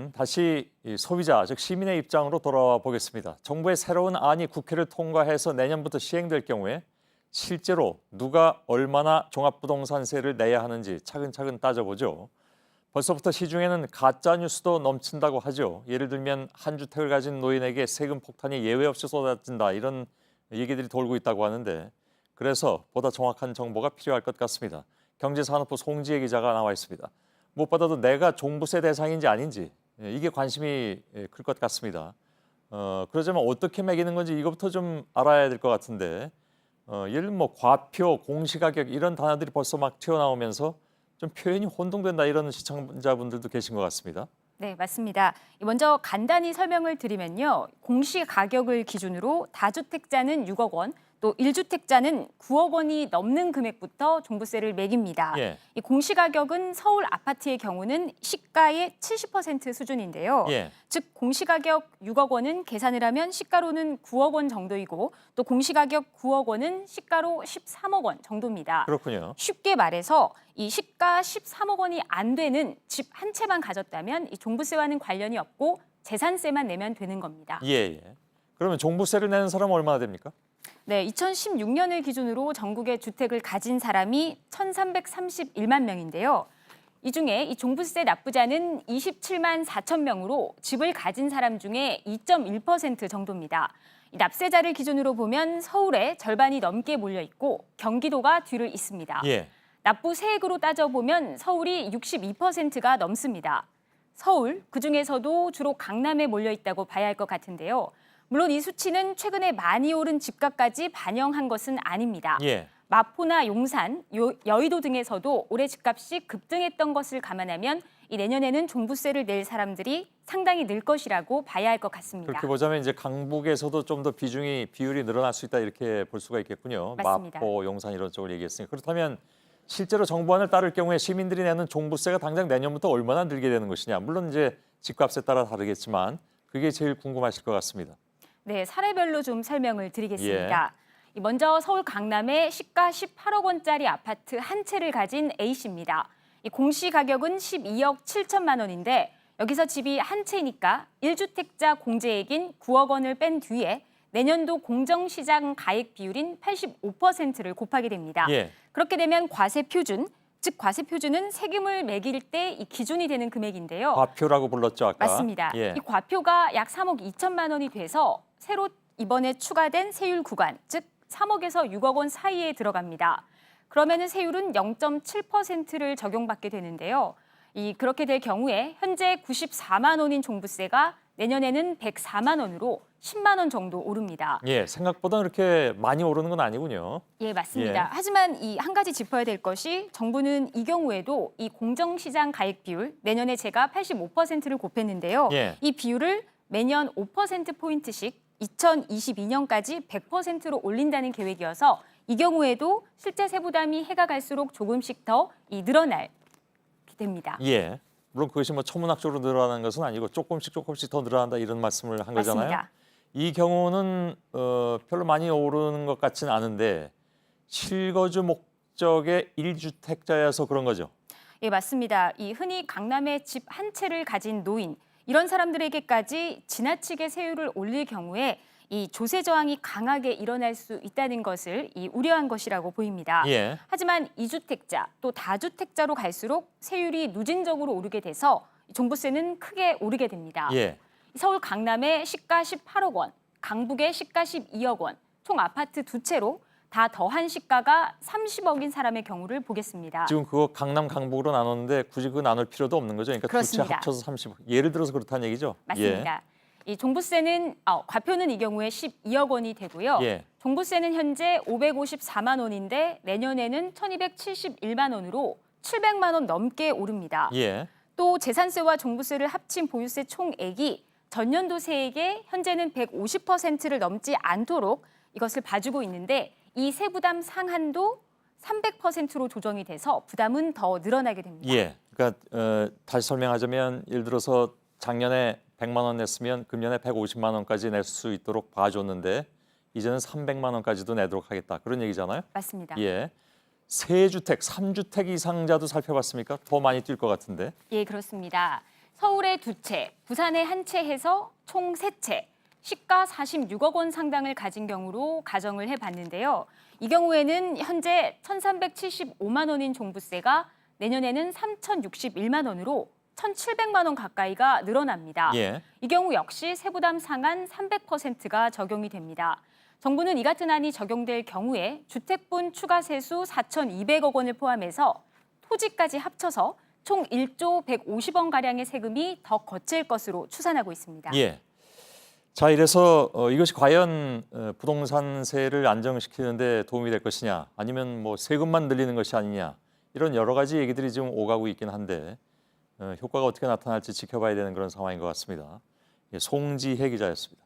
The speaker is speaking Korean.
이번에는 다시 이 소비자, 즉 시민의 입장으로 돌아와 보겠습니다. 정부의 새로운 안이 국회를 통과해서 내년부터 시행될 경우에 실제로 누가 얼마나 종합부동산세를 내야 하는지 차근차근 따져보죠. 벌써부터 시중에는 가짜 뉴스도 넘친다고 하죠. 예를 들면 한 주택을 가진 노인에게 세금 폭탄이 예외 없이 쏟아진다, 이런 얘기들이 돌고 있다고 하는데, 그래서 보다 정확한 정보가 필요할 것 같습니다. 경제산업부 송지혜 기자가 나와 있습니다. 무엇보다도 내가 종부세 대상인지 아닌지, 이게 관심이 클 것 같습니다. 그러자면 어떻게 매기는 건지 이것부터 좀 알아야 될 것 같은데, 예를 들면 뭐 과표, 공시가격 이런 단어들이 벌써 막 튀어나오면서 좀 표현이 혼동된다, 이런 시청자분들도 계신 것 같습니다. 네, 맞습니다. 먼저 간단히 설명을 드리면요. 공시가격을 기준으로 다주택자는 6억 원, 또 1주택자는 9억 원이 넘는 금액부터 종부세를 매깁니다. 예. 이 공시가격은 서울 아파트의 경우는 시가의 70% 수준인데요. 예. 즉 공시가격 6억 원은 계산을 하면 시가로는 9억 원 정도이고, 또 공시가격 9억 원은 시가로 13억 원 정도입니다. 그렇군요. 쉽게 말해서 이 시가 13억 원이 안 되는 집 한 채만 가졌다면 이 종부세와는 관련이 없고 재산세만 내면 되는 겁니다. 예. 그러면 종부세를 내는 사람은 얼마나 됩니까? 네, 2016년을 기준으로 전국의 주택을 가진 사람이 1,331만 명인데요. 이 중에 이 종부세 납부자는 27만 4천 명으로 집을 가진 사람 중에 2.1% 정도입니다. 이 납세자를 기준으로 보면 서울에 절반이 넘게 몰려 있고 경기도가 뒤를 잇습니다. 예. 납부 세액으로 따져보면 서울이 62%가 넘습니다. 서울, 그중에서도 주로 강남에 몰려 있다고 봐야 할 것 같은데요. 물론 이 수치는 최근에 많이 오른 집값까지 반영한 것은 아닙니다. 예. 마포나 용산, 여의도 등에서도 올해 집값이 급등했던 것을 감안하면 이 내년에는 종부세를 낼 사람들이 상당히 늘 것이라고 봐야 할 것 같습니다. 그렇게 보자면 이제 강북에서도 좀 더 비율이 늘어날 수 있다, 이렇게 볼 수가 있겠군요. 맞습니다. 마포, 용산 이런 쪽을 얘기했으니까. 그렇다면 실제로 정부안을 따를 경우에 시민들이 내는 종부세가 당장 내년부터 얼마나 늘게 되는 것이냐. 물론 이제 집값에 따라 다르겠지만 그게 제일 궁금하실 것 같습니다. 네, 사례별로 좀 설명을 드리겠습니다. 먼저 서울 강남의 시가 18억 원짜리 아파트 한 채를 가진 A씨입니다. 이 공시 가격은 12억 7천만 원인데 여기서 집이 한 채니까 1주택자 공제액인 9억 원을 뺀 뒤에 내년도 공정시장 가액 비율인 85%를 곱하게 됩니다. 예. 그렇게 되면 과세표준, 즉 과세표준은 세금을 매길 때 이 기준이 되는 금액인데요. 과표라고 불렀죠, 아까. 맞습니다. 예. 이 과표가 약 3억 2천만 원이 돼서 새로 이번에 추가된 세율 구간, 즉 3억에서 6억 원 사이에 들어갑니다. 그러면은 세율은 0.7%를 적용받게 되는데요. 그렇게 될 경우에 현재 94만 원인 종부세가 내년에는 104만 원으로 10만 원 정도 오릅니다. 예, 생각보다 그렇게 많이 오르는 건 아니군요. 예, 맞습니다. 예. 하지만 이 한 가지 짚어야 될 것이 정부는 이 경우에도 이 공정시장 가액 비율, 내년에 제가 85%를 곱했는데요. 예. 이 비율을 매년 5%포인트씩 2022년까지 100%로 올린다는 계획이어서 이 경우에도 실제 세부담이 해가 갈수록 조금씩 더 늘어날 됩니다. 예. 물론 그것이 뭐 천문학적으로 늘어나는 것은 아니고 조금씩 더 늘어난다, 이런 말씀을 한 거잖아요. 맞습니다. 이 경우는 별로 많이 오르는 것 같지는 않은데 실거주 목적의 1주택자여서 그런 거죠. 예, 맞습니다. 흔히 강남에 집 한 채를 가진 노인, 이런 사람들에게까지 지나치게 세율을 올릴 경우에 이 조세 저항이 강하게 일어날 수 있다는 것을 우려한 것이라고 보입니다. 예. 하지만 2주택자 또 다주택자로 갈수록 세율이 누진적으로 오르게 돼서 종부세는 크게 오르게 됩니다. 예. 서울 강남의 시가 18억 원, 강북의 시가 12억 원, 총 아파트 두 채로 다 더한 시가가 30억인 사람의 경우를 보겠습니다. 지금 그거 강남 강북으로 나눴는데 굳이 그거 나눌 필요도 없는 거죠. 그러니까 두 채 그렇습니다. 합쳐서 30억. 예를 들어서 그렇다는 얘기죠. 맞습니다. 이 종부세는 과표는 이 경우에 12억 원이 되고요. 예. 종부세는 현재 554만 원인데 내년에는 1,271만 원으로 700만 원 넘게 오릅니다. 예. 또 재산세와 종부세를 합친 보유세 총액이 전년도 세액의 현재는 150%를 넘지 않도록 이것을 봐주고 있는데 이 세부담 상한도 300%로 조정이 돼서 부담은 더 늘어나게 됩니다. 예. 그러니까 다시 설명하자면 예를 들어서 작년에 100만 원 냈으면 금년에 150만 원까지 낼 수 있도록 봐줬는데 이제는 300만 원까지도 내도록 하겠다, 그런 얘기잖아요. 맞습니다. 예. 세 주택, 3주택 이상자도 살펴봤습니까? 더 많이 뛸 것 같은데. 예, 그렇습니다. 서울에 2채, 부산에 1채 해서 총 3채, 시가 46억 원 상당을 가진 경우로 가정을 해봤는데요. 이 경우에는 현재 1,375만 원인 종부세가 내년에는 3,061만 원으로 1,700만 원 가까이가 늘어납니다. 예. 이 경우 역시 세부담 상한 300%가 적용이 됩니다. 정부는 이 같은 안이 적용될 경우에 주택분 추가 세수 4,200억 원을 포함해서 토지까지 합쳐서 총 1조 150원 가량의 세금이 더 거칠 것으로 추산하고 있습니다. 예. 자, 이래서 이것이 과연 부동산세를 안정시키는 데 도움이 될 것이냐, 아니면 뭐 세금만 늘리는 것이 아니냐, 이런 여러 가지 얘기들이 지금 오가고 있긴 한데 효과가 어떻게 나타날지 지켜봐야 되는 그런 상황인 것 같습니다. 송지혜 기자였습니다.